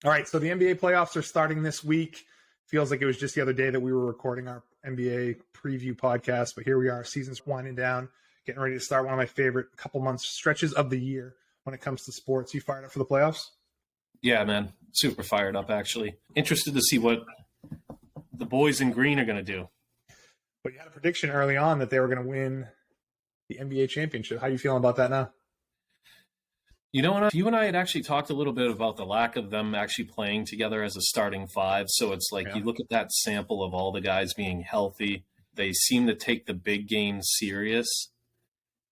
All right, so the NBA playoffs are starting this week. Feels like it was just the other day that we were recording our NBA preview podcast, but here we are. Season's winding down, getting ready to start one of my favorite couple months stretches of the year when it comes to sports. You fired up for the playoffs? Yeah, man. Super fired up, actually. Interested to see what the boys in green are going to do. But you had a prediction early on that they were going to win the NBA championship. How are you feeling about that now? You know what? You and I had actually talked a little bit about the lack of them actually playing together as a starting five. So it's like you look at that sample of all the guys being healthy. They seem to take the big games serious.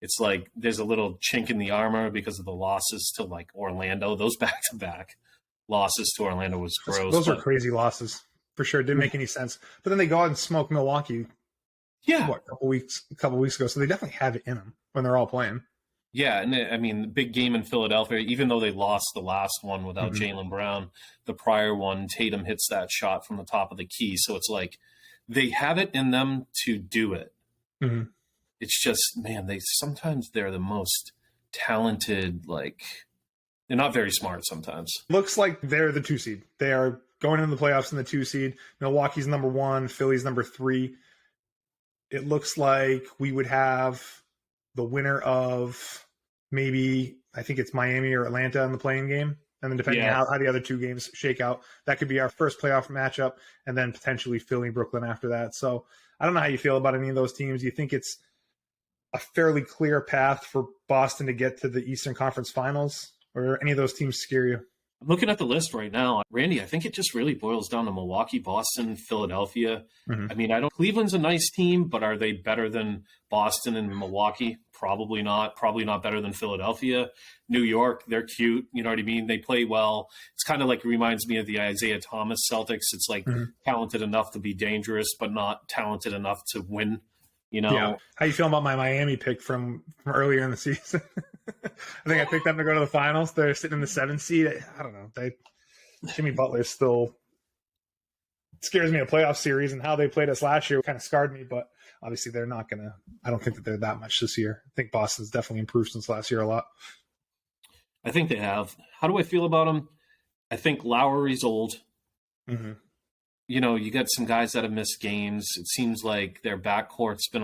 It's like there's a little chink in the armor because of the losses to like Orlando. Those back-to-back losses to Orlando was gross. Those are crazy losses for sure. Didn't make any sense. But then they go out and smoke Milwaukee. Yeah, a couple weeks ago. So they definitely have it in them when they're all playing. Yeah, and I mean, the big game in Philadelphia, even though they lost the last one without Jaylen Brown, the prior one, Tatum hits that shot from the top of the key. So it's like they have it in them to do it. Mm-hmm. It's just, man, sometimes they're the most talented, like, they're not very smart sometimes. Looks like they're the 2 seed. They are going into the playoffs in the 2 seed. Milwaukee's number 1, Philly's number 3. It looks like we would have the winner of maybe, I think it's Miami or Atlanta in the playing game. And then depending on how the other 2 games shake out, that could be our first playoff matchup, and then potentially Philly, Brooklyn after that. So I don't know how you feel about any of those teams. Do you think it's a fairly clear path for Boston to get to the Eastern Conference Finals, or any of those teams scare you? I'm looking at the list right now. Randy, I think it just really boils down to Milwaukee, Boston, Philadelphia. Mm-hmm. I mean, Cleveland's a nice team, but are they better than Boston and Milwaukee? Probably not. Probably not better than Philadelphia. New York, they're cute. You know what I mean? They play well. It's kind of like, it reminds me of the Isaiah Thomas Celtics. It's like talented enough to be dangerous, but not talented enough to win. You know? Yeah. How you feeling about my Miami pick from earlier in the season? I think I picked them to go to the finals. They're sitting in the 7th seed. I don't know. Jimmy Butler still scares me. A playoff series and how they played us last year kind of scarred me. But obviously, they're not going to. I don't think that they're that much this year. I think Boston's definitely improved since last year a lot. I think they have. How do I feel about them? I think Lowry's old. Mm-hmm. You know, you got some guys that have missed games. It seems like their backcourt's been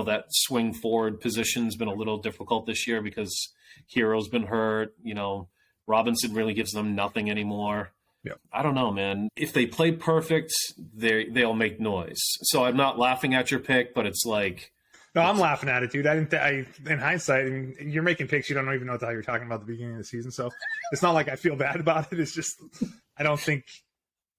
that swing forward position's been a little difficult this year because Hero's been hurt. You know, Robinson really gives them nothing anymore. Yeah. I don't know, man. If they play perfect, they'll make noise. So I'm not laughing at your pick, but it's like. No, I'm laughing at it, dude. In hindsight, I mean, you're making picks you don't even know what the hell you're talking about at the beginning of the season. So it's not like I feel bad about it. It's just I don't think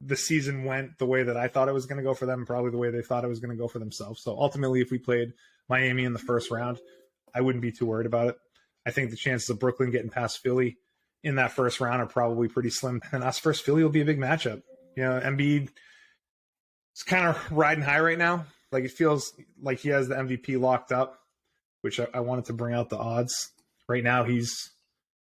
the season went the way that I thought it was going to go for them, probably the way they thought it was going to go for themselves. So ultimately, if we played Miami in the first round, I wouldn't be too worried about it. I think the chances of Brooklyn getting past Philly in that first round are probably pretty slim. And us versus Philly will be a big matchup. You know, Embiid is kind of riding high right now. Like, it feels like he has the MVP locked up, which I wanted to bring out the odds. Right now, he's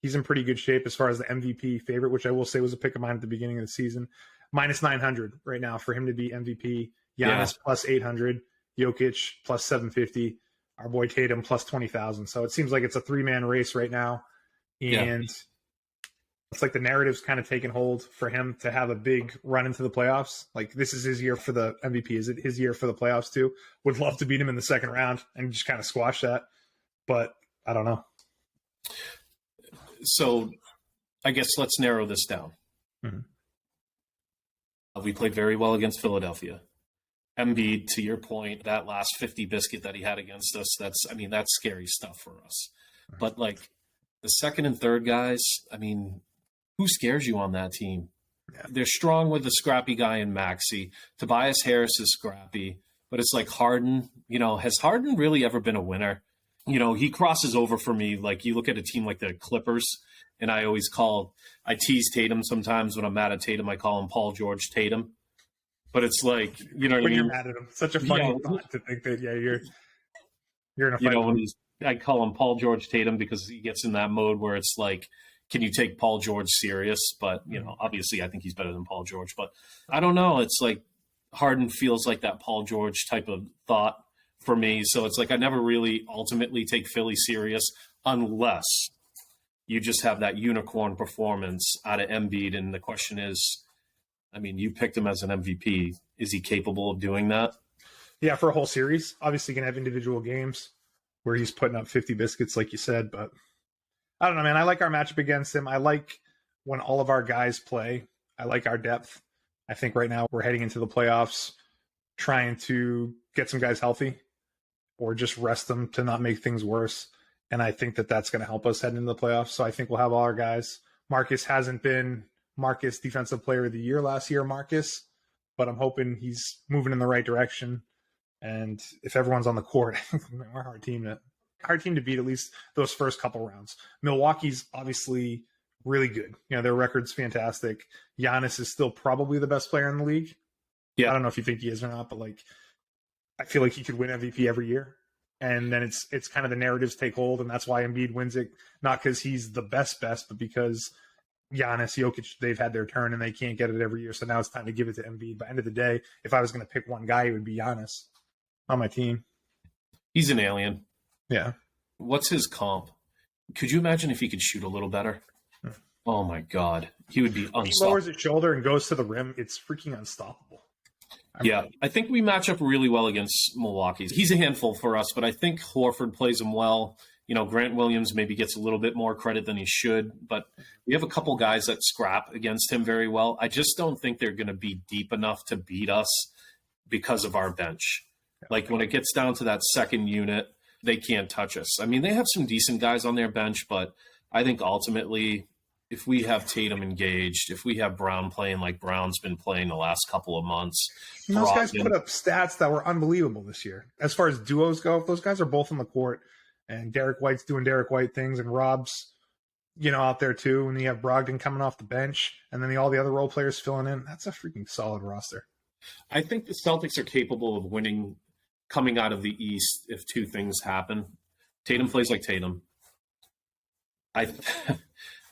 in pretty good shape as far as the MVP favorite, which I will say was a pick of mine at the beginning of the season. Minus 900 right now for him to be MVP. Giannis plus 800, Jokic plus 750, our boy Tatum plus 20,000. So it seems like it's a 3-man race right now. And it's like the narrative's kind of taken hold for him to have a big run into the playoffs. Like, this is his year for the MVP. Is it his year for the playoffs too? Would love to beat him in the second round and just kind of squash that. But I don't know. So I guess let's narrow this down. Mm-hmm. We played very well against Philadelphia. Embiid, to your point, that last 50 biscuit that he had against us, that's scary stuff for us. But like the second and third guys, I mean, who scares you on that team? Yeah. They're strong with the scrappy guy in Maxey. Tobias Harris is scrappy, but it's like Harden, you know, has Harden really ever been a winner? You know, he crosses over for me. Like, you look at a team like the Clippers, and I tease Tatum sometimes when I'm mad at Tatum. I call him Paul George Tatum. But it's like, you know what I mean? When you're mad at him. Such a funny thought to think that, you're in a fight. You know, I call him Paul George Tatum because he gets in that mode where it's like, can you take Paul George serious? But, you know, obviously I think he's better than Paul George. But I don't know. It's like Harden feels like that Paul George type of thought for me. So it's like I never really ultimately take Philly serious unless you just have that unicorn performance out of Embiid. And the question is, I mean, you picked him as an MVP. Is he capable of doing that? Yeah, for a whole series. Obviously, you can have individual games where he's putting up 50 biscuits, like you said. But I don't know, man. I like our matchup against him. I like when all of our guys play. I like our depth. I think right now we're heading into the playoffs trying to get some guys healthy or just rest them to not make things worse. And I think that that's going to help us head into the playoffs. So I think we'll have all our guys. Marcus hasn't been Marcus Defensive Player of the Year last year, Marcus, but I'm hoping he's moving in the right direction. And if everyone's on the court, we're a hard team to beat at least those first couple rounds. Milwaukee's obviously really good. You know, their record's fantastic. Giannis is still probably the best player in the league. Yeah. I don't know if you think he is or not, but like, I feel like he could win MVP every year. And then it's kind of the narratives take hold, and that's why Embiid wins it, not because he's the best, but because Giannis, Jokic, they've had their turn and they can't get it every year. So now it's time to give it to Embiid. By the end of the day, if I was going to pick one guy, it would be Giannis on my team. He's an alien. Yeah. What's his comp? Could you imagine if he could shoot a little better? Oh my God. He would be unstoppable. He lowers his shoulder and goes to the rim. It's freaking unstoppable. I think we match up really well against Milwaukee. He's a handful for us, but I think Horford plays him well. You know, Grant Williams maybe gets a little bit more credit than he should, but we have a couple guys that scrap against him very well. I just don't think they're going to be deep enough to beat us because of our bench. Like when it gets down to that second unit, they can't touch us. I mean, they have some decent guys on their bench, but I think ultimately, if we have Tatum engaged, if we have Brown playing like Brown's been playing the last couple of months. And those guys put up stats that were unbelievable this year. As far as duos go, if those guys are both on the court and Derek White's doing Derek White things and Rob's, you know, out there too, and you have Brogdon coming off the bench and then all the other role players filling in, that's a freaking solid roster. I think the Celtics are capable of winning coming out of the East if two things happen. Tatum plays like Tatum.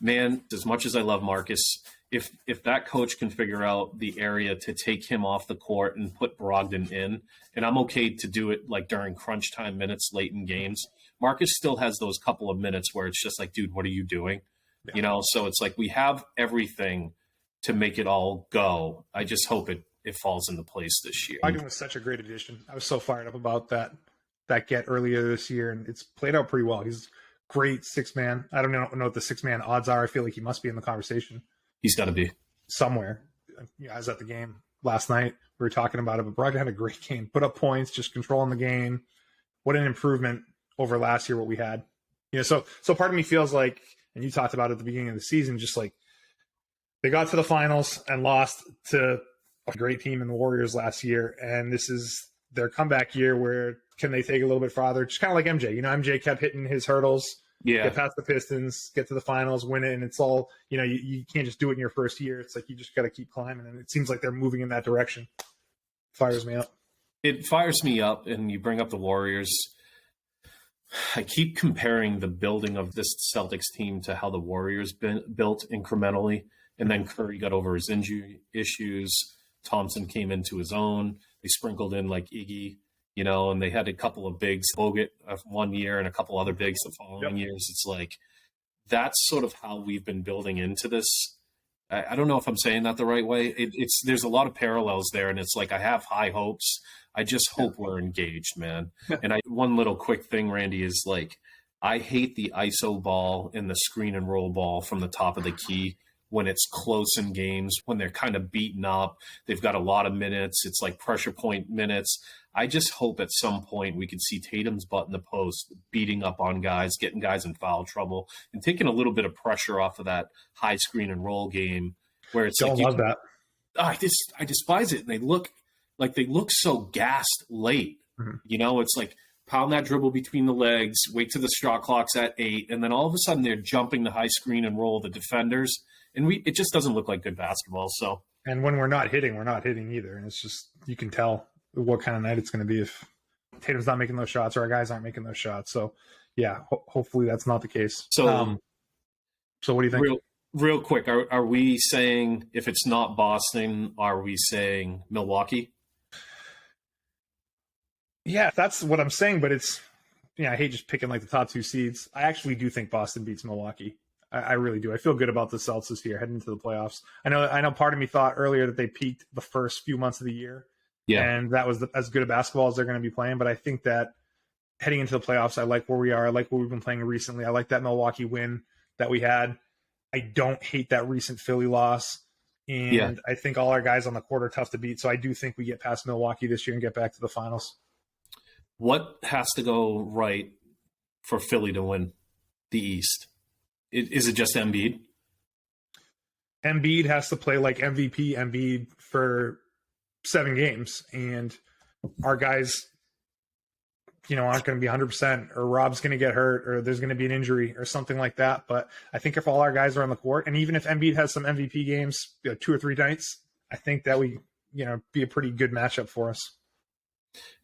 Man, as much as I love Marcus, if that coach can figure out the area to take him off the court and put Brogdon in, and I'm okay to do it like during crunch time minutes late in games, Marcus still has those couple of minutes where it's just like, dude, what are you doing? Yeah. You know, so it's like we have everything to make it all go. I just hope it falls into place this year. Brogdon was such a great addition. I was so fired up about that get earlier this year, and it's played out pretty well. He's great six-man. I don't know what the six-man odds are. I feel like he must be in the conversation. He's got to be. Somewhere. I was at the game last night. We were talking about it, but Brogdon had a great game. Put up points, just controlling the game. What an improvement over last year, what we had. You know, so part of me feels like, and you talked about it at the beginning of the season, just like they got to the finals and lost to a great team in the Warriors last year, and this is their comeback year where can they take a little bit farther? Just kind of like MJ. You know, MJ kept hitting his hurdles, get past the Pistons, get to the finals, win it, and it's all, you know, you can't just do it in your first year. It's like you just got to keep climbing, and it seems like they're moving in that direction. Fires me up. It fires me up, and you bring up the Warriors. I keep comparing the building of this Celtics team to how the Warriors built incrementally, and then Curry got over his injury issues. Thompson came into his own. They sprinkled in like Iggy, you know, and they had a couple of bigs, Bogut 1 year and a couple other bigs the following years. It's like, that's sort of how we've been building into this. I don't know if I'm saying that the right way. There's a lot of parallels there, and it's like, I have high hopes. I just hope we're engaged, man. And one little quick thing, Randy, is like, I hate the ISO ball and the screen and roll ball from the top of the key when it's close in games, when they're kind of beaten up, they've got a lot of minutes. It's like pressure point minutes. I just hope at some point we can see Tatum's butt in the post, beating up on guys, getting guys in foul trouble, and taking a little bit of pressure off of that high screen and roll game where it's like, love that. I despise it. And they look so gassed late. Mm-hmm. You know, it's like pound that dribble between the legs, wait till the shot clock's at 8, and then all of a sudden they're jumping the high screen and roll the defenders. And it just doesn't look like good basketball. So, and when we're not hitting either. And it's just, you can tell what kind of night it's going to be if Tatum's not making those shots or our guys aren't making those shots. So, yeah, hopefully that's not the case. So, so what do you think? Real quick, are we saying if it's not Boston, are we saying Milwaukee? Yeah, that's what I'm saying. But it's, I hate just picking like the top two seeds. I actually do think Boston beats Milwaukee. I really do. I feel good about the Celtics this year heading into the playoffs. I know part of me thought earlier that they peaked the first few months of the year. Yeah. And that was as good a basketball as they're going to be playing. But I think that heading into the playoffs, I like where we are. I like what we've been playing recently. I like that Milwaukee win that we had. I don't hate that recent Philly loss. And I think all our guys on the court are tough to beat. So I do think we get past Milwaukee this year and get back to the finals. What has to go right for Philly to win the East? Is it just Embiid? Embiid has to play like MVP Embiid for 7 games. And our guys, aren't going to be 100%, or Rob's going to get hurt, or there's going to be an injury or something like that. But I think if all our guys are on the court, and even if Embiid has some MVP games, 2 or 3 nights, I think that we, be a pretty good matchup for us.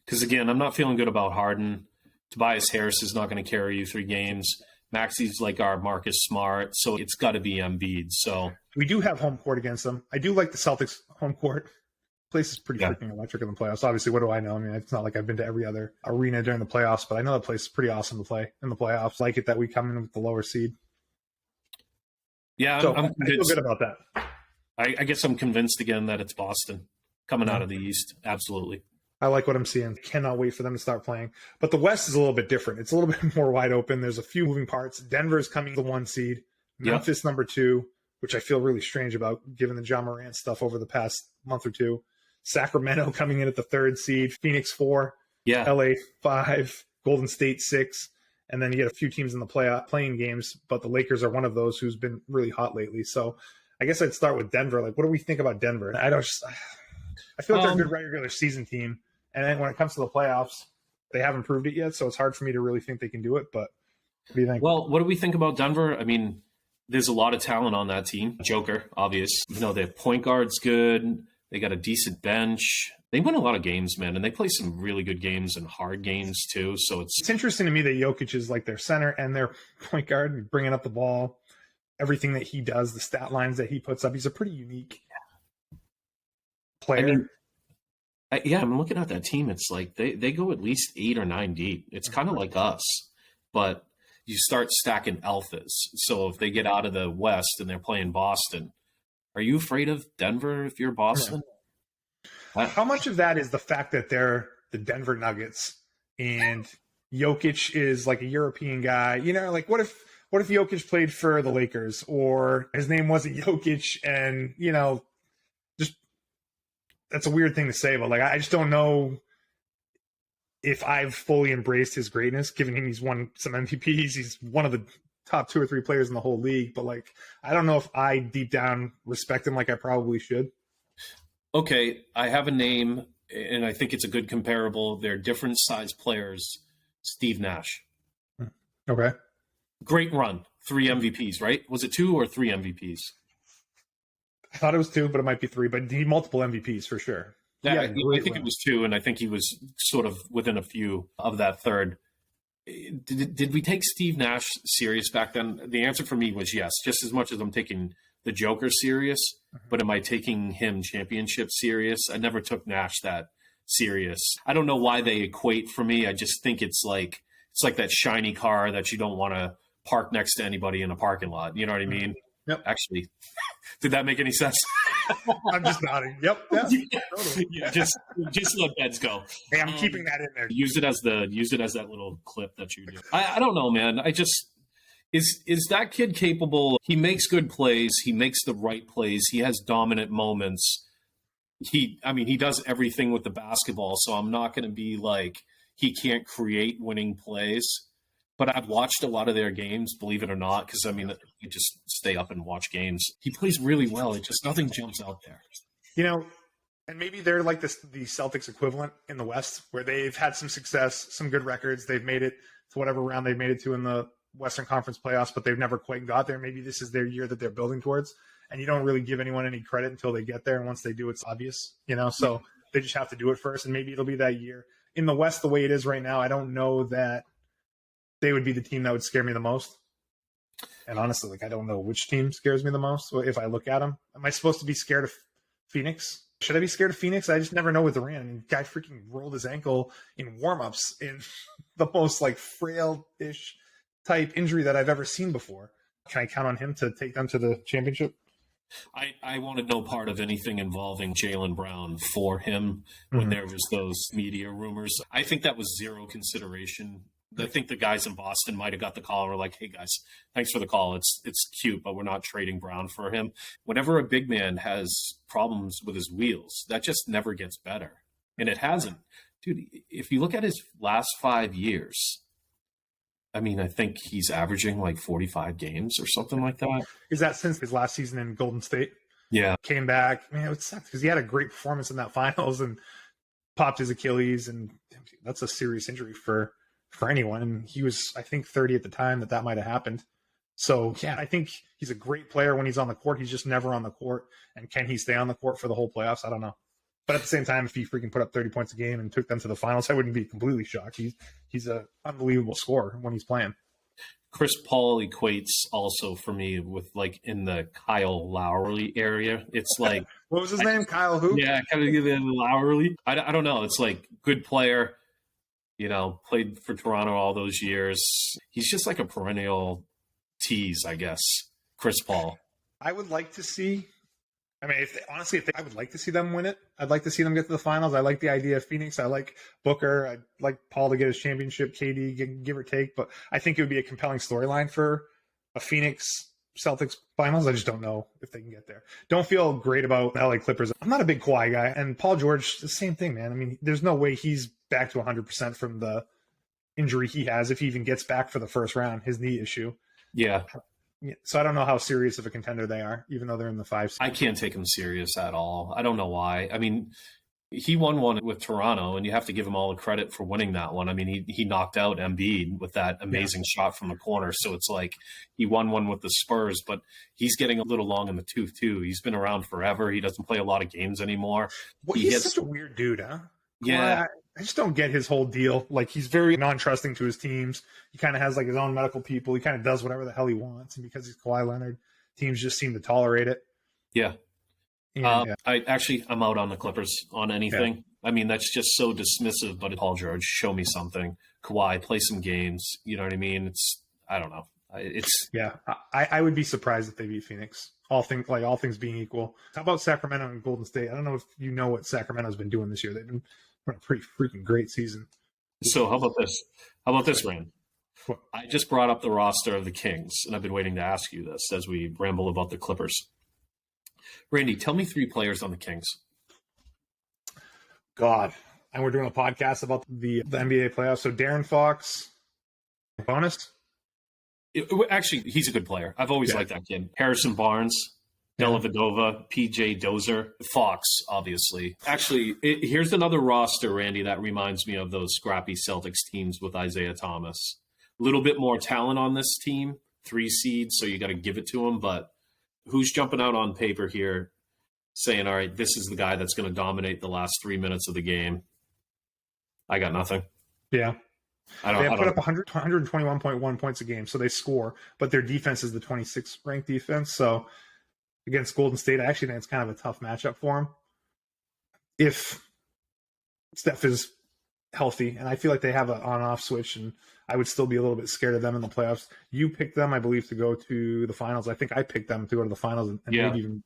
Because again, I'm not feeling good about Harden. Tobias Harris is not going to carry you 3 games. Maxi's like our Marcus Smart, so it's got to be Embiid. So we do have home court against them. I do like the Celtics home court. Place is pretty freaking electric in the playoffs. Obviously, what do I know? I mean, it's not like I've been to every other arena during the playoffs, but I know that place is pretty awesome to play in the playoffs. Like it that we come in with the lower seed. Yeah, so I'm I feel good about that. I guess I'm convinced again that it's Boston coming out of the East. Absolutely. I like what I'm seeing. Cannot wait for them to start playing. But the West is a little bit different. It's a little bit more wide open. There's a few moving parts. Denver's coming the 1 seed. Memphis number 2, which I feel really strange about given the John Morant stuff over the past month or two. Sacramento coming in at the 3rd seed. Phoenix 4. LA 5. Golden State 6. And then you get a few teams in the playing games, but the Lakers are one of those who's been really hot lately. So I guess I'd start with Denver. Like, what do we think about Denver? I feel like they're a good regular season team. And then when it comes to the playoffs, they haven't proved it yet, so it's hard for me to really think they can do it. But what do you think? Well, what do we think about Denver? I mean, there's a lot of talent on that team. Joker, obvious. Their point guard's good. They got a decent bench. They win a lot of games, man, and they play some really good games and hard games too. So it's interesting to me that Jokic is like their center and their point guard, bringing up the ball. Everything that he does, the stat lines that he puts up, he's a pretty unique player. I mean, I'm looking at that team. It's like they go at least 8 or 9 deep. It's kind of like us, but you start stacking alphas. So if they get out of the West and they're playing Boston, are you afraid of Denver if you're Boston? How much of that is the fact that they're the Denver Nuggets and Jokic is like a European guy? Like what if Jokic played for the Lakers or his name wasn't Jokic and, just that's a weird thing to say, but like I just don't know if I've fully embraced his greatness, given him he's won some MVPs. He's one of the top 2 or 3 players in the whole league, but like I don't know if I deep down respect him like I probably should. Okay, I have a name, and I think it's a good comparable. They're different size players. Steve Nash. Okay. Great run. 3 MVPs, right? Was it 2 or 3 MVPs? I thought it was 2, but it might be 3. But he multiple MVPs for sure. Yeah, I think it was 2, and I think he was sort of within a few of that third. Did we take Steve Nash serious back then? The answer for me was yes, just as much as I'm taking the Joker serious, but am I taking him championship serious? I never took Nash that serious. I don't know why they equate for me. I just think it's like that shiny car that you don't want to park next to anybody in a parking lot. You know what I mean? Yep. Actually, did that make any sense? I'm just nodding. Yep. Yeah. Totally. Yeah, just let beds go. Hey, I'm keeping that in there. Use it as that little clip that you do. I don't know, man. I just is that kid capable? He makes good plays. He makes the right plays. He has dominant moments. He does everything with the basketball. So I'm not going to be like he can't create winning plays. But I've watched a lot of their games, believe it or not, because you just stay up and watch games. He plays really well. It just nothing jumps out there. And maybe they're like the Celtics equivalent in the West, where they've had some success, some good records. They've made it to whatever round they've made it to in the Western Conference playoffs, but they've never quite got there. Maybe this is their year that they're building towards, and you don't really give anyone any credit until they get there. And once they do, it's obvious, so they just have to do it first, and maybe it'll be that year. In the West, the way it is right now, I don't know that they would be the team that would scare me the most. And honestly, I don't know which team scares me the most. If I look at them, am I supposed to be scared of Phoenix? Should I be scared of Phoenix? I just never know with Durant. Guy freaking rolled his ankle in warmups in the most frail-ish type injury that I've ever seen before. Can I count on him to take them to the championship? I wanted no part of anything involving Jaylen Brown for him when there was those media rumors. I think that was zero consideration. I think the guys in Boston might have got the call and were like, hey, guys, thanks for the call. It's cute, but we're not trading Brown for him. Whenever a big man has problems with his wheels, that just never gets better. And it hasn't. Dude, if you look at his last 5 years, I mean, I think he's averaging like 45 games or something like that. Is that since his last season in Golden State? Yeah. Came back. Man, it sucked because he had a great performance in that finals and popped his Achilles. And that's a serious injury for anyone. And he was, I think, 30 at the time that might have happened. So, yeah, I think he's a great player when he's on the court. He's just never on the court. And can he stay on the court for the whole playoffs? I don't know. But at the same time, if he freaking put up 30 points a game and took them to the finals, I wouldn't be completely shocked. He's an unbelievable scorer when he's playing. Chris Paul equates also for me with like in the Kyle Lowry area. It's like what was his name? Kyle who? Yeah, kind of Lowry. I don't know. It's like good player, played for Toronto all those years. He's just like a perennial tease, I guess. Chris Paul. I would like to see. I mean, I would like to see them win it. I'd like to see them get to the finals. I like the idea of Phoenix. I like Booker. I'd like Paul to get his championship, KD, give or take. But I think it would be a compelling storyline for a Phoenix Celtics finals. I just don't know if they can get there. Don't feel great about the LA Clippers. I'm not a big Kawhi guy. And Paul George, the same thing, man. I mean, there's no way he's back to 100% from the injury he has if he even gets back for the first round, his knee issue. Yeah. So I don't know how serious of a contender they are, even though they're in the 5 seed. I can't take him serious at all. I don't know why. I mean, he won one with Toronto, and you have to give him all the credit for winning that one. I mean, he knocked out Embiid with that amazing shot from the corner. So it's like he won one with the Spurs, but he's getting a little long in the tooth, too. He's been around forever. He doesn't play a lot of games anymore. Well, he's such a weird dude, huh? Yeah. I just don't get his whole deal. Like, he's very non-trusting to his teams. He kind of has, like, his own medical people. He kind of does whatever the hell he wants. And because he's Kawhi Leonard, teams just seem to tolerate it. Yeah. I'm out on the Clippers on anything. Yeah. I mean, that's just so dismissive. But Paul George, show me something. Kawhi, play some games. You know what I mean? I don't know. I would be surprised if they beat Phoenix. All things being equal. How about Sacramento and Golden State? I don't know if you know what Sacramento's been doing this year. They've been a pretty freaking great season. So how about this? Rand? What? I just brought up the roster of the Kings, and I've been waiting to ask you this as we ramble about the Clippers. Randy, tell me 3 players on the Kings. God. And we're doing a podcast about the NBA playoffs. So Darren Fox, bonus? Actually, he's a good player. I've always liked that kid. Harrison Barnes, Dellavedova, PJ Dozier, Fox, obviously. Actually, here's another roster, Randy, that reminds me of those scrappy Celtics teams with Isaiah Thomas. A little bit more talent on this team, 3 seeds, so you got to give it to him. But who's jumping out on paper here saying, all right, this is the guy that's going to dominate the last 3 minutes of the game? I got nothing. Yeah. They have put up 121.1 points a game, so they score, but their defense is the 26th ranked defense. So against Golden State, I actually think it's kind of a tough matchup for them. If Steph is healthy, and I feel like they have an on-off switch, and I would still be a little bit scared of them in the playoffs. You picked them, I believe, to go to the finals. I think I picked them to go to the finals and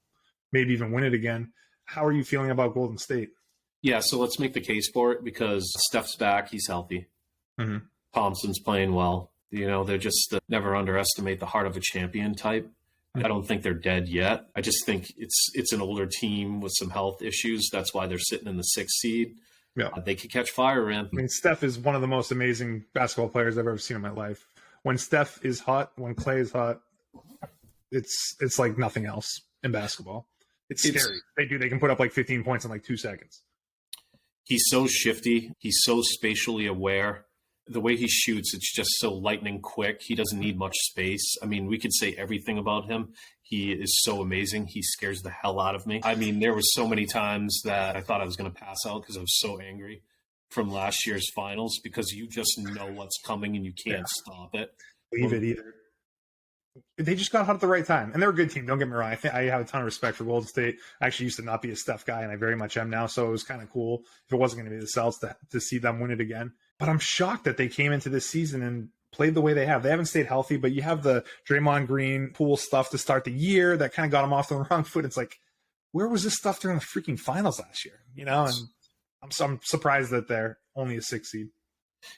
maybe even win it again. How are you feeling about Golden State? Yeah, so let's make the case for it because Steph's back. He's healthy. Mm-hmm. Thompson's playing well. They're just never underestimate the heart of a champion type. I don't think they're dead yet. I just think it's an older team with some health issues. That's why they're sitting in the 6th seed. Yeah, they could catch fire, man. I mean, Steph is one of the most amazing basketball players I've ever seen in my life. When Steph is hot, when Clay is hot, it's like nothing else in basketball. It's scary. They can put up like 15 points in like 2 seconds. He's so shifty. He's so spatially aware. The way he shoots, it's just so lightning quick. He doesn't need much space. I mean, we could say everything about him. He is so amazing. He scares the hell out of me. I mean, there was so many times that I thought I was going to pass out because I was so angry from last year's finals because you just know what's coming and you can't stop it. Believe it either. They just got hot at the right time. And they're a good team. Don't get me wrong. I have a ton of respect for Golden State. I actually used to not be a Steph guy, and I very much am now. So it was kind of cool if it wasn't going to be the Celtics to see them win it again. But I'm shocked that they came into this season and played the way they have. They haven't stayed healthy, but you have the Draymond Green Poole stuff to start the year that kind of got them off the wrong foot. It's like, where was this stuff during the freaking finals last year? You know, and I'm surprised that they're only a 6 seed.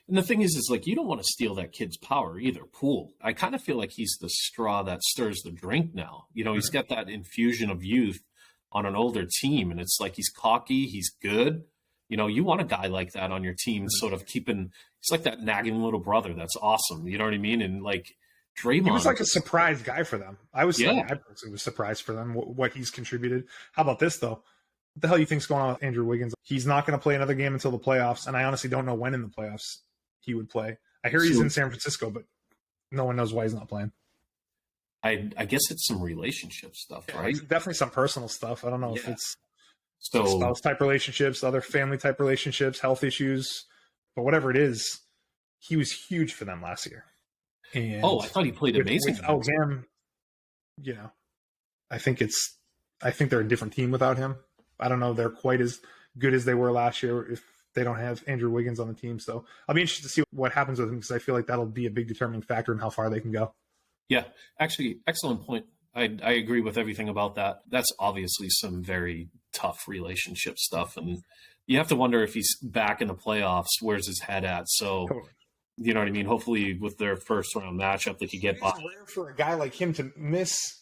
And the thing is like, you don't want to steal that kid's power either, Poole. I kind of feel like he's the straw that stirs the drink now. You know, he's got that infusion of youth on an older team, and it's like he's cocky, he's good. You know, you want a guy like that on your team, sort of keeping. He's like that nagging little brother. That's awesome. You know what I mean? And like Draymond, he was like a surprise guy for them. I personally was surprised for them what he's contributed. How about this though? What the hell you think's going on with Andrew Wiggins? He's not going to play another game until the playoffs, and I honestly don't know when in the playoffs he would play. I hear he's in San Francisco, but no one knows why he's not playing. I guess it's some relationship stuff, right? Definitely some personal stuff. I don't know if it's so spouse type relationships, other family type relationships, health issues, but whatever it is, he was huge for them last year. And I thought he played amazing. Without him, you know, I think they're a different team without him. I don't know if they're quite as good as they were last year if they don't have Andrew Wiggins on the team. So I'll be interested to see what happens with him because I feel like that'll be a big determining factor in how far they can go. Yeah, actually, excellent point. I agree with everything about that. That's obviously some very tough relationship stuff. And you have to wonder if he's back in the playoffs, where's his head at? So, Totally. You know what I mean? Hopefully with their first round matchup, they could get by. It's rare for a guy like him to miss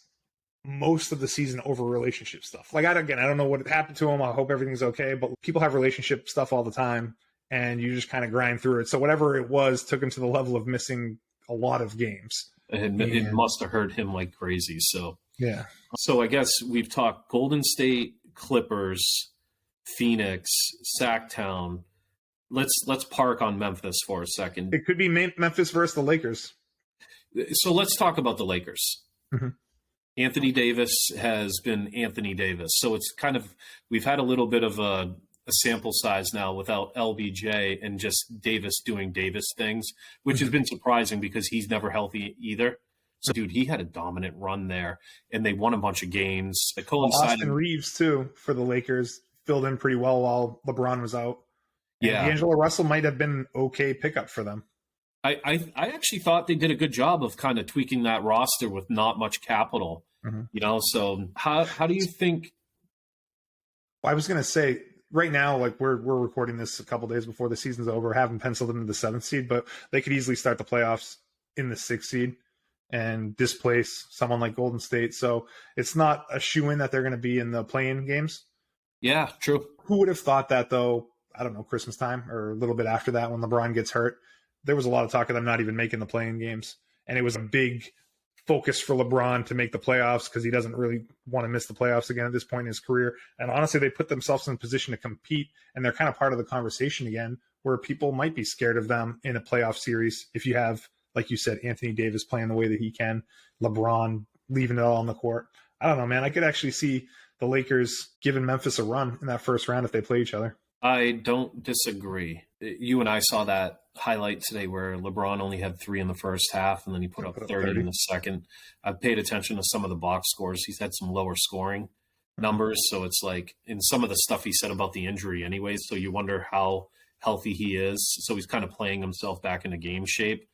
most of the season over relationship stuff. Like, I don't know what happened to him. I hope everything's okay. But people have relationship stuff all the time, and you just kind of grind through it. So whatever it was took him to the level of missing a lot of games. And it must have hurt him like crazy. So, yeah. So I guess we've talked Golden State, Clippers, Phoenix, Sacktown. Let's park on Memphis for a second. It could be Memphis versus the Lakers. So let's talk about the Lakers. Mm-hmm. Anthony Davis has been Anthony Davis. So it's kind of, we've had a little bit of a sample size now without LBJ and just Davis doing Davis things, which has been surprising because he's never healthy either. So, dude, he had a dominant run there, and they won a bunch of games. It coincided. Austin Reeves, too, for the Lakers, filled in pretty well while LeBron was out. And D'Angelo Russell might have been an okay pickup for them. I actually thought they did a good job of kind of tweaking that roster with not much capital. Mm-hmm. You know, so how do you think? Well, I was going to say, right now, like we're recording this a couple days before the season's over, haven't penciled them into the 7th seed, but they could easily start the playoffs in the 6th seed and displace someone like Golden State. So it's not a shoo-in that they're going to be in the play-in games. Yeah, true. Who would have thought that, though? I don't know, Christmas time or a little bit after that when LeBron gets hurt. There was a lot of talk of them not even making the play-in games. And it was a big focus for LeBron to make the playoffs because he doesn't really want to miss the playoffs again at this point in his career. And honestly, they put themselves in a position to compete, and they're kind of part of the conversation again where people might be scared of them in a playoff series if you have, like you said, Anthony Davis playing the way that he can, LeBron leaving it all on the court. I don't know, man. I could actually see the Lakers giving Memphis a run in that first round if they play each other. I don't disagree. You and I saw that highlight today where LeBron only had 3 in the first half, and then he put up 30 in the second. I've paid attention to some of the box scores. He's had some lower scoring numbers, so it's like in some of the stuff he said about the injury anyway, so you wonder how healthy he is. So he's kind of playing himself back into game shape.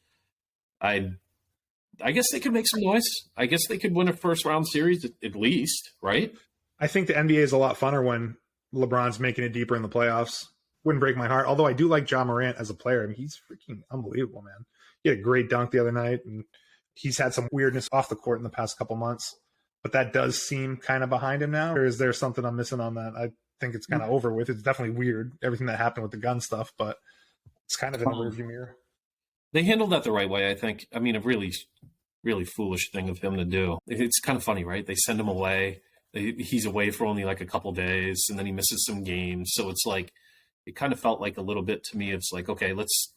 I guess they could make some noise. I guess they could win a first-round series at least, right? I think the NBA is a lot funner when LeBron's making it deeper in the playoffs. Wouldn't break my heart. Although I do like Ja Morant as a player. I mean, he's freaking unbelievable, man. He had a great dunk the other night, and he's had some weirdness off the court in the past couple months. But that does seem kind of behind him now. Or is there something I'm missing on that? I think it's kind of over with. It's definitely weird, everything that happened with the gun stuff, but it's kind of in the rearview mirror. They handled that the right way, I think. I mean, a really, really foolish thing of him to do. It's kind of funny, right? They send him away. He's away for only like a couple days, and then he misses some games. So it's like, it kind of felt like a little bit to me. It's like, okay, let's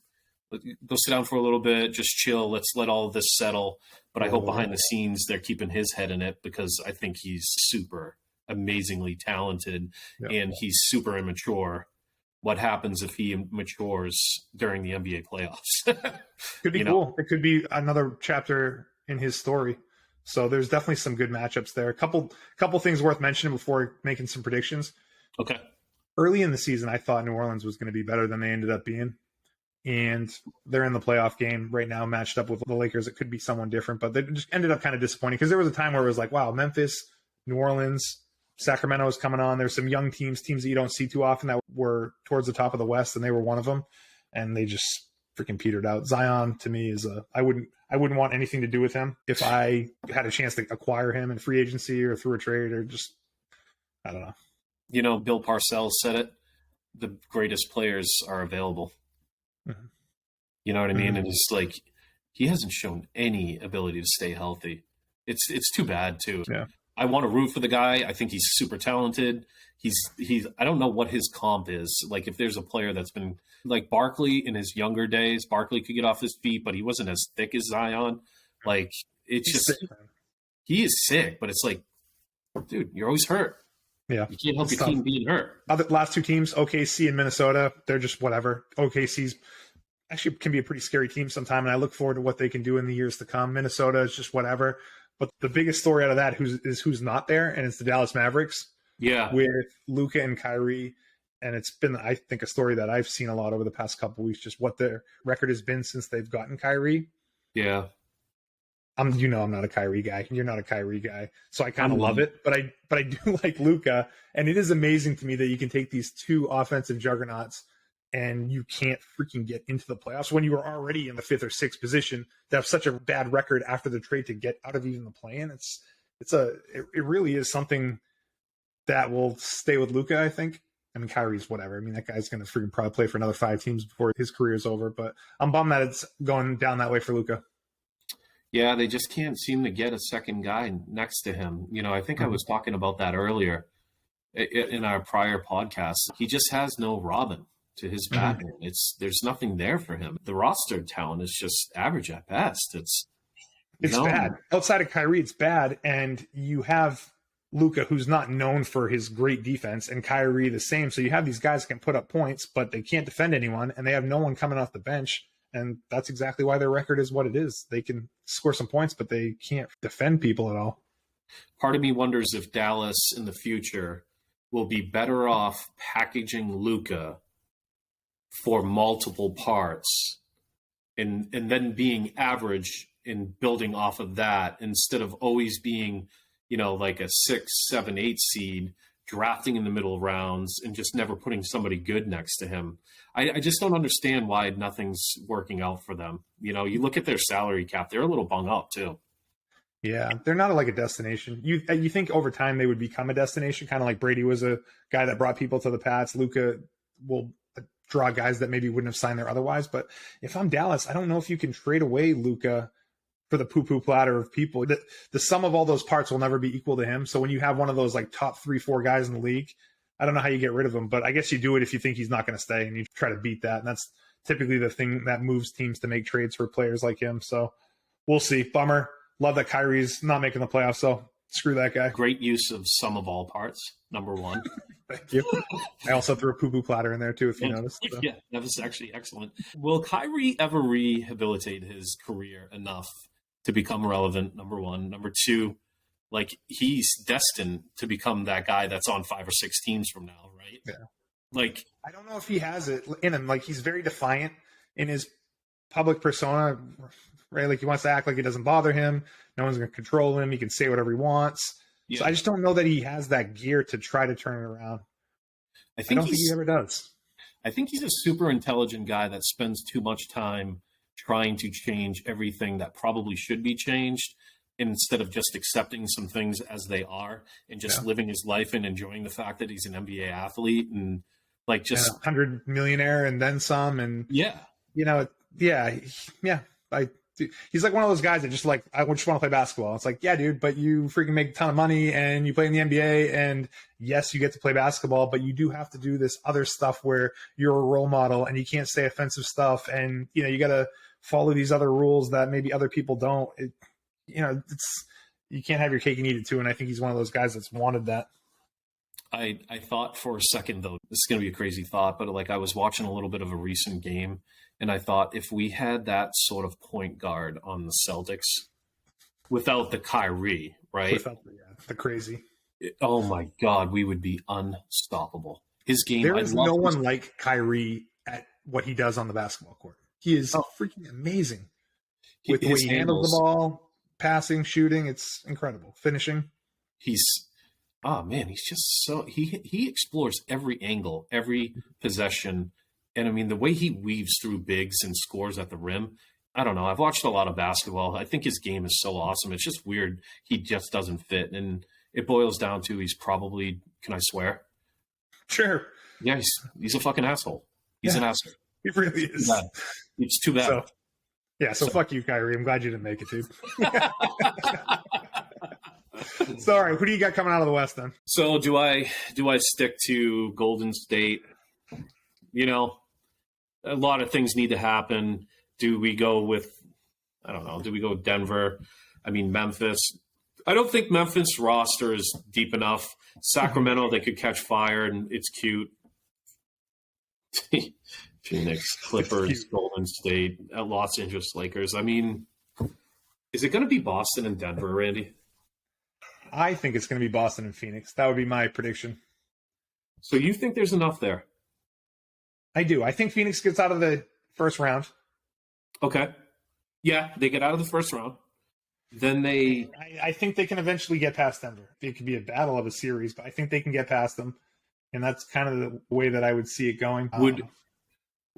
go sit down for a little bit, just chill. Let's let all of this settle. But I hope behind the scenes they're keeping his head in it because I think he's super amazingly talented and he's super immature. What happens if he matures during the NBA playoffs? Could be cool. It could be another chapter in his story. So there's definitely some good matchups there. A couple things worth mentioning before making some predictions. Okay. Early in the season, I thought New Orleans was going to be better than they ended up being. and they're in the playoff game right now, matched up with the Lakers. It could be someone different, but they just ended up kind of disappointing because there was a time where it was like, wow, Memphis, New Orleans, Sacramento is coming on. There's some young teams that you don't see too often that were towards the top of the West, and they were one of them, and they just freaking petered out. Zion to me is I wouldn't want anything to do with him if I had a chance to acquire him in free agency or through a trade or just, I don't know. You know, Bill Parcells said it, the greatest players are available. Mm-hmm. You know what I mean? Mm-hmm. And it's like, he hasn't shown any ability to stay healthy. It's too bad too. Yeah. I want to root for the guy. I think he's super talented. He's I don't know what his comp is. Like, if there's a player that's been like Barkley in his younger days, Barkley could get off his feet, but he wasn't as thick as Zion. Like, it's He's just, sick. he is sick, but it's like, dude, you're always hurt. Yeah. You can't help your team being hurt. Other last two teams, OKC and Minnesota, they're just whatever. OKC's actually can be a pretty scary team sometime, and I look forward to what they can do in the years to come. Minnesota is just whatever. But the biggest story out of that is who's not there, and it's the Dallas Mavericks. Yeah. With Luka and Kyrie. And it's been, I think, a story that I've seen a lot over the past couple of weeks, just what their record has been since they've gotten Kyrie. Yeah. I'm not a Kyrie guy. You're not a Kyrie guy. So I kind of love it. But I do like Luka. And it is amazing to me that you can take these two offensive juggernauts and you can't freaking get into the playoffs when you were already in the 5th or 6th position to have such a bad record after the trade to get out of even the play-in. It really is something that will stay with Luka, I think. I mean, Kyrie's whatever. I mean, that guy's going to freaking probably play for another 5 teams before his career's over. But I'm bummed that it's going down that way for Luka. Yeah, they just can't seem to get a second guy next to him. You know, I think I was talking about that earlier in our prior podcast. He just has no Robin to his Batman. There's nothing there for him. The roster talent is just average at best. It's bad. Outside of Kyrie, it's bad. And you have Luka, who's not known for his great defense, and Kyrie the same. So you have these guys that can put up points, but they can't defend anyone, and they have no one coming off the bench. And that's exactly why their record is what it is. They can score some points, but they can't defend people at all. Part of me wonders if Dallas in the future will be better off packaging Luka for multiple parts and then being average and building off of that instead of always being, you know, like a 6, 7, 8 seed, drafting in the middle rounds and just never putting somebody good next to him. I just don't understand why nothing's working out for them. You know, you look at their salary cap, they're a little bung up too. Yeah, they're not like a destination. You think over time they would become a destination, kind of like Brady was a guy that brought people to the Pats. Luka will draw guys that maybe wouldn't have signed there otherwise. But if I'm Dallas, I don't know if you can trade away Luka for the poo-poo platter of people. The sum of all those parts will never be equal to him. So when you have one of those like top 3-4 guys in the league, I don't know how you get rid of him, but I guess you do it if you think he's not going to stay and you try to beat that. And that's typically the thing that moves teams to make trades for players like him. So we'll see. Bummer. Love that Kyrie's not making the playoffs, so screw that guy. Great use of sum of all parts, number one. Thank you. I also threw a poo-poo platter in there too, if you noticed. So. Yeah, that was actually excellent. Will Kyrie ever rehabilitate his career enough to become relevant, number one? Number two, like, he's destined to become that guy that's on 5 or 6 teams from now, right? Yeah. Like, I don't know if he has it in him. Like, he's very defiant in his public persona, right? Like, he wants to act like it doesn't bother him. No one's going to control him. He can say whatever he wants. Yeah. So I just don't know that he has that gear to try to turn it around. I don't think he ever does. I think he's a super intelligent guy that spends too much time trying to change everything that probably should be changed instead of just accepting some things as they are and just living his life and enjoying the fact that he's an NBA athlete and like just 100 millionaire and then some. And he's like one of those guys that just like, I just want to play basketball. It's like, yeah, dude, but you freaking make a ton of money and you play in the NBA and yes, you get to play basketball, but you do have to do this other stuff where you're a role model and you can't say offensive stuff. And, you got to follow these other rules that maybe other people don't. You can't have your cake and eat it too. And I think he's one of those guys that's wanted that. I thought for a second, though, this is going to be a crazy thought, but like I was watching a little bit of a recent game and I thought if we had that sort of point guard on the Celtics without the Kyrie, right? Without the crazy. Oh my God, we would be unstoppable. His game. There is no one like Kyrie at what he does on the basketball court. He is freaking amazing with the way His he handles the handles. ball, passing, shooting. It's incredible. Finishing. He's he's just so he explores every angle, every possession, and I mean the way he weaves through bigs and scores at the rim. I don't know. I've watched a lot of basketball. I think his game is so awesome. It's just weird he just doesn't fit, and it boils down to he's probably, can I swear? Sure. Yeah, he's a fucking asshole. He's an asshole. He really is. Too bad. It's too bad. So fuck you, Kyrie. I'm glad you didn't make it, dude. Sorry. Who do you got coming out of the West then? So do I stick to Golden State? You know, a lot of things need to happen. Do we go with, I don't know, do we go with Denver? I mean, Memphis. I don't think Memphis roster is deep enough. Sacramento, they could catch fire, and it's cute. Phoenix, Clippers, Golden State, Los Angeles Lakers. I mean, is it going to be Boston and Denver, Randy? I think it's going to be Boston and Phoenix. That would be my prediction. So you think there's enough there? I do. I think Phoenix gets out of the first round. Okay. Yeah, they get out of the first round. Then I think they can eventually get past Denver. It could be a battle of a series, but I think they can get past them. And that's kind of the way that I would see it going.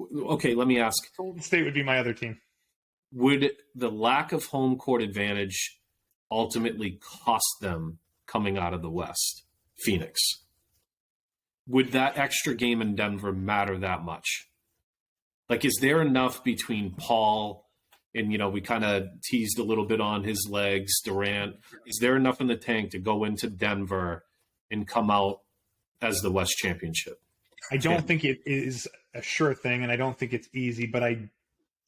Okay, let me ask. Golden State would be my other team. Would the lack of home court advantage ultimately cost them coming out of the West? Phoenix. Would that extra game in Denver matter that much? Like, is there enough between Paul and, you know, we kind of teased a little bit on his legs, Durant. Is there enough in the tank to go into Denver and come out as the West Championship? I don't think it is a sure thing, and I don't think it's easy, but I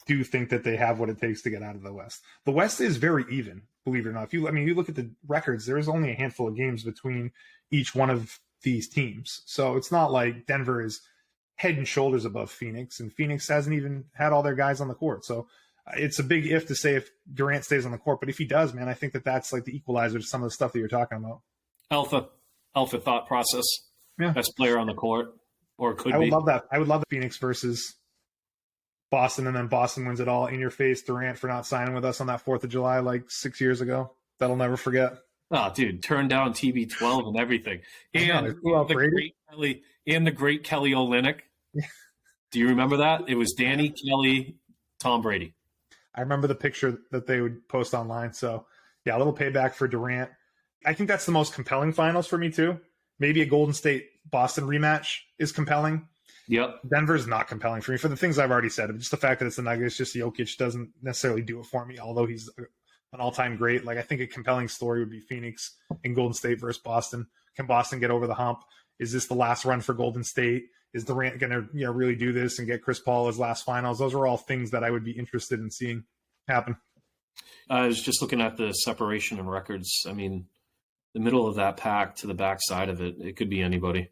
do think that they have what it takes to get out of the West. The West is very even, believe it or not. You look at the records, there is only a handful of games between each one of these teams. So it's not like Denver is head and shoulders above Phoenix, and Phoenix hasn't even had all their guys on the court. So it's a big if to say if Durant stays on the court, but if he does, man, I think that that's like the equalizer to some of the stuff that you're talking about. Alpha thought process. Yeah. Best player on the court, or could I would be. love that. I would love the Phoenix versus Boston, and then Boston wins it all in your face. Durant for not signing with us on that 4th of July like 6 years ago. That'll never forget. Oh, dude, turn down TB12 and everything. And the great Kelly Olynyk. Do you remember that? It was Danny, Kelly, Tom Brady. I remember the picture that they would post online. So, yeah, a little payback for Durant. I think that's the most compelling finals for me, too. Maybe a Golden State-Boston rematch is compelling. Yep. Denver's not compelling for me for the things I've already said. Just the fact that it's the Nuggets, just Jokic doesn't necessarily do it for me, although he's an all-time great. Like, I think a compelling story would be Phoenix and Golden State versus Boston. Can Boston get over the hump? Is this the last run for Golden State? Is Durant going to really do this and get Chris Paul his last finals? Those are all things that I would be interested in seeing happen. I was just looking at the separation in records. I mean, the middle of that pack to the back side of it, it could be anybody.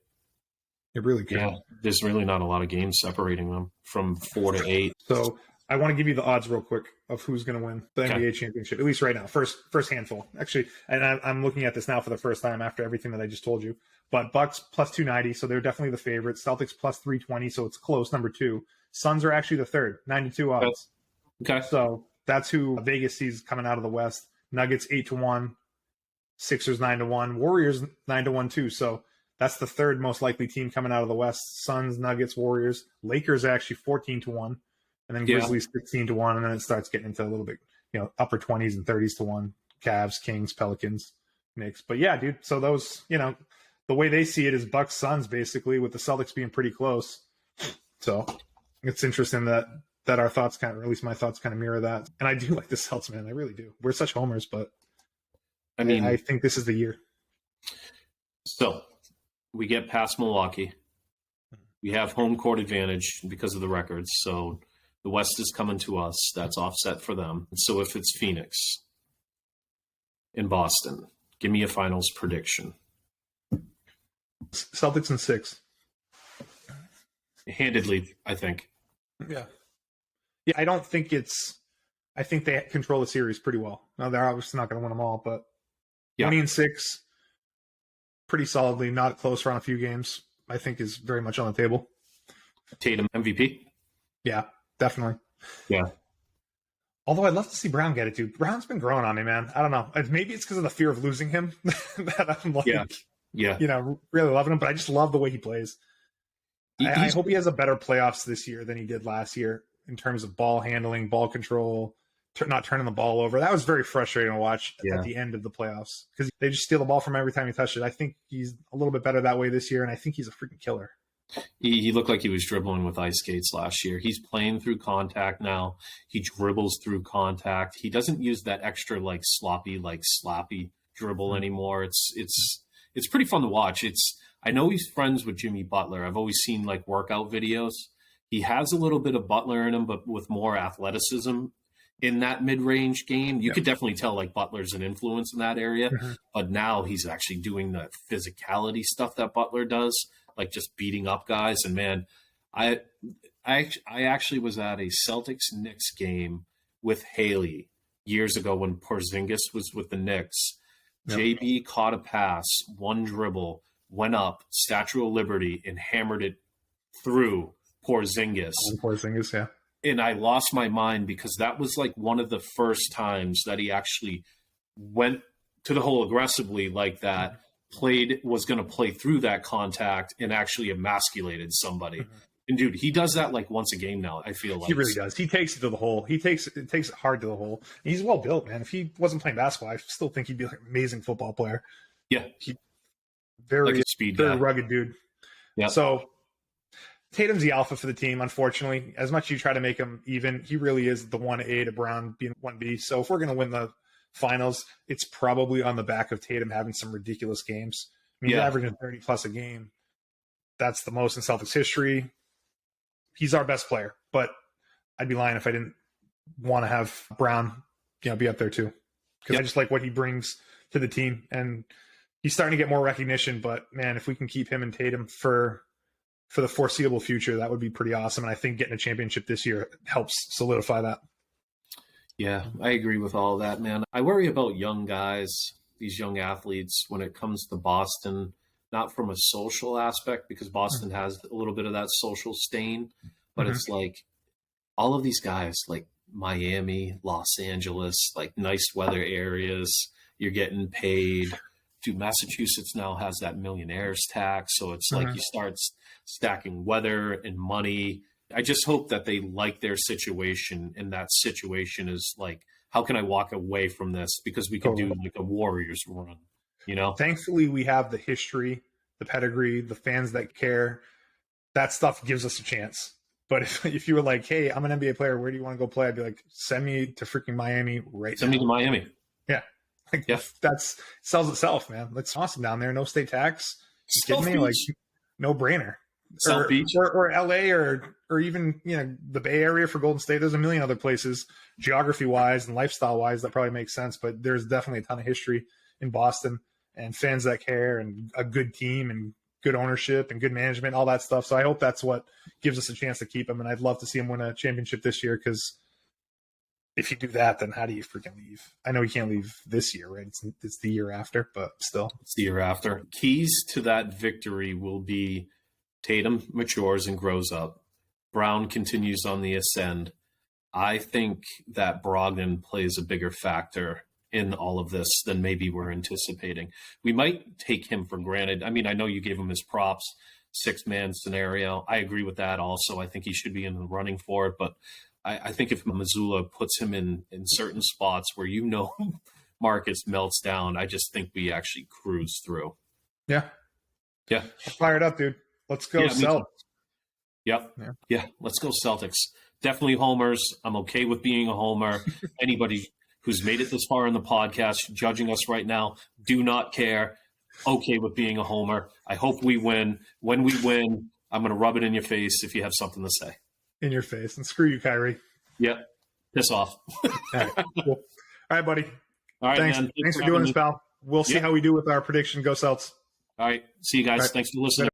It really could. Yeah, there's really not a lot of games separating them from 4 to 8. So I want to give you the odds real quick of who's going to win the NBA championship, at least right now. First handful. Actually, and I'm looking at this now for the first time after everything that I just told you. But Bucks plus 290, so they're definitely the favorites. Celtics plus 320, so it's close, number 2. Suns are actually the third, 92 odds. Okay. So that's who Vegas sees coming out of the West. Nuggets 8-1, Sixers 9-1, Warriors 9-1 too. So that's the third most likely team coming out of the West. Suns, Nuggets, Warriors. Lakers are actually 14-1, and then Grizzlies 16-1, and then it starts getting into a little bit, upper 20s and 30s to 1. Cavs, Kings, Pelicans, Knicks. But yeah, dude. So those, the way they see it is Bucks, Suns, basically, with the Celtics being pretty close. So it's interesting that our thoughts or at least my thoughts kind of mirror that. And I do like the Celtics, man. I really do. We're such homers, but I think this is the year. So we get past Milwaukee. We have home court advantage because of the records. So the West is coming to us. That's offset for them. So if it's Phoenix in Boston, give me a finals prediction. Celtics in 6. Handedly, I think. Yeah. Yeah, I think they control the series pretty well. Now, they're obviously not going to win them all, but 20-6, pretty solidly, not close for on a few games, I think is very much on the table. Tatum MVP? Yeah, definitely. Yeah. Although I'd love to see Brown get it, dude. Brown's been growing on me, man. I don't know. Maybe it's because of the fear of losing him that I'm like, really loving him. But I just love the way he plays. I hope he has a better playoffs this year than he did last year in terms of ball handling, ball control, not turning the ball over. That was very frustrating to watch at the end of the playoffs because they just steal the ball from every time he touched it. I think he's a little bit better that way this year, and I think he's a freaking killer. He looked like he was dribbling with ice skates last year. He's playing through contact now. He dribbles through contact. He doesn't use that extra sloppy dribble anymore. It's pretty fun to watch. I know he's friends with Jimmy Butler. I've always seen workout videos. He has a little bit of Butler in him, but with more athleticism in that mid-range game. You could definitely tell Butler's an influence in that area, but now he's actually doing the physicality stuff that Butler does. Just beating up guys. And man, I actually was at a Celtics Knicks game with Haley years ago when Porzingis was with the Knicks. Yep. JB caught a pass, one dribble, went up, Statue of Liberty, and hammered it through Porzingis. Porzingis, yeah. And I lost my mind because that was one of the first times that he actually went to the hole aggressively like that. Was going to play through that contact and actually emasculated somebody. And dude, he does that once a game now. I feel like he really does. He takes it to the hole. It takes it hard to the hole. And he's well built, man. If he wasn't playing basketball, I still think he'd be an amazing football player. Yeah, very speed very guy. Rugged dude. Yeah. So Tatum's the alpha for the team. Unfortunately, as much as you try to make him even, he really is the 1A to Brown being 1B. So if we're going to win the finals, it's probably on the back of Tatum having some ridiculous games. He's averaging 30 plus a game. That's the most in Celtics history. He's our best player, but I'd be lying if I didn't want to have Brown, be up there too, because I just like what he brings to the team, and he's starting to get more recognition. But man, if we can keep him and Tatum for the foreseeable future, that would be pretty awesome. And I think getting a championship this year helps solidify that. Yeah, I agree with all of that, man. I worry about young guys, these young athletes, when it comes to Boston, not from a social aspect, because Boston has a little bit of that social stain, but it's all of these guys, Miami, Los Angeles, nice weather areas, you're getting paid. Dude, Massachusetts now has that millionaires tax, so it's you start stacking weather and money. I just hope that they like their situation, and that situation is how can I walk away from this? Because we can do a Warriors run, Thankfully, we have the history, the pedigree, the fans that care. That stuff gives us a chance. But if you were like, hey, I'm an NBA player, where do you want to go play? I'd be like, send me to freaking Miami right now. Send me to Miami. Yeah. That's sells itself, man. That's awesome down there. No state tax. You kidding me? No brainer. South Beach or LA or even the Bay Area for Golden State. There's a million other places, geography wise and lifestyle wise, that probably makes sense. But there's definitely a ton of history in Boston and fans that care and a good team and good ownership and good management, all that stuff. So I hope that's what gives us a chance to keep him. And I'd love to see him win a championship this year, because if you do that, then how do you freaking leave? I know you can't leave this year, right? It's the year after, but still. It's the year after. Keys to that victory will be Tatum matures and grows up. Brown continues on the ascend. I think that Brogdon plays a bigger factor in all of this than maybe we're anticipating. We might take him for granted. I mean, I know you gave him his props, 6-man scenario. I agree with that also. I think he should be in the running for it. But I think if Mazzulla puts him in certain spots where Marcus melts down, I just think we actually cruise through. Yeah. Yeah. Fired up, dude. Let's go Celtics. Yep. Yeah. Let's go Celtics. Definitely homers. I'm okay with being a homer. Anybody who's made it this far in the podcast, judging us right now, do not care. Okay with being a homer. I hope we win. When we win, I'm going to rub it in your face if you have something to say. In your face. And screw you, Kyrie. Yep. Piss off. All right, cool. All right, buddy. All right, thanks. man. Thanks for doing this, pal. We'll see how we do with our prediction. Go Celts. All right. See you guys. Thanks for listening.